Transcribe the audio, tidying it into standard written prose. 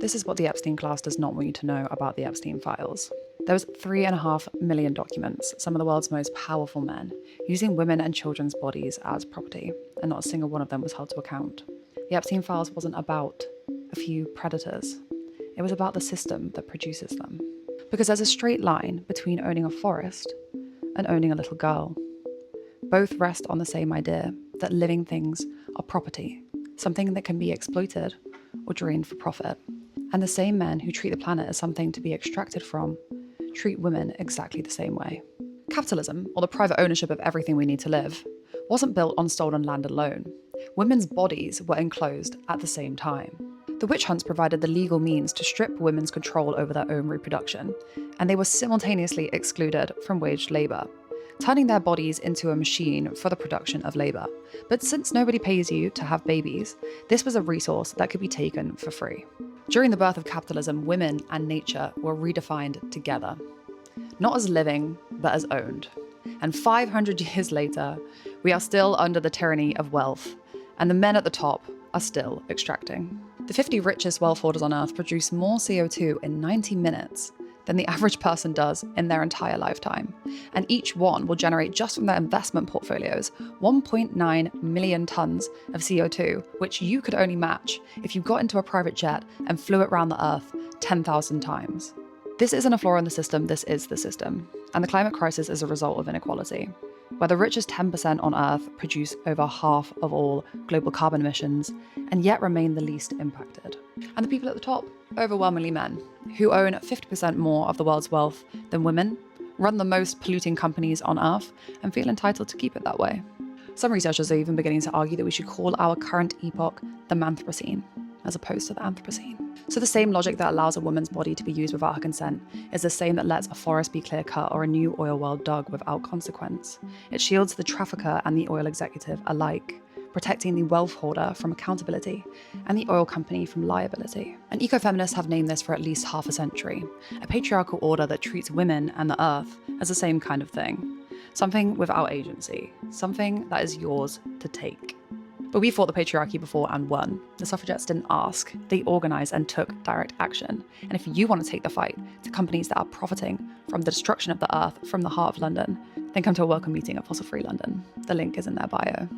This is what the Epstein Class does not want you to know about the Epstein files. There was 3.5 million documents, some of the world's most powerful men, using women and children's bodies as property, and not a single one of them was held to account. The Epstein files wasn't about a few predators. It was about the system that produces them. Because there's a straight line between owning a forest and owning a little girl. Both rest on the same idea that living things are property, something that can be exploited or drained for profit. And the same men who treat the planet as something to be extracted from treat women exactly the same way. Capitalism, or the private ownership of everything we need to live, wasn't built on stolen land alone. Women's bodies were enclosed at the same time. The witch hunts provided the legal means to strip women's control over their own reproduction, and they were simultaneously excluded from waged labour, turning their bodies into a machine for the production of labour. But since nobody pays you to have babies, this was a resource that could be taken for free. During the birth of capitalism, women and nature were redefined together, not as living, but as owned. And 500 years later, we are still under the tyranny of wealth, and the men at the top are still extracting. The 50 richest wealth hoarders on Earth produce more CO2 in 90 minutes than the average person does in their entire lifetime. And each one will generate, just from their investment portfolios, 1.9 million tons of CO2, which you could only match if you got into a private jet and flew it around the Earth 10,000 times. This isn't a flaw in the system, this is the system. And the climate crisis is a result of inequality, where the richest 10% on Earth produce over half of all global carbon emissions, and yet remain the least impacted. And the people at the top, overwhelmingly men, who own 50% more of the world's wealth than women, run the most polluting companies on Earth, and feel entitled to keep it that way. Some researchers are even beginning to argue that we should call our current epoch the Manthropocene, as opposed to the Anthropocene. So the same logic that allows a woman's body to be used without her consent is the same that lets a forest be clear-cut or a new oil well dug without consequence. It shields the trafficker and the oil executive alike, protecting the wealth hoarder from accountability and the oil company from liability. And ecofeminists have named this for at least half a century, a patriarchal order that treats women and the earth as the same kind of thing, something without agency, something that is yours to take. But we fought the patriarchy before and won. The suffragettes didn't ask, they organised and took direct action. And if you want to take the fight to companies that are profiting from the destruction of the earth from the heart of London, then come to a welcome meeting at Fossil Free London. The link is in their bio.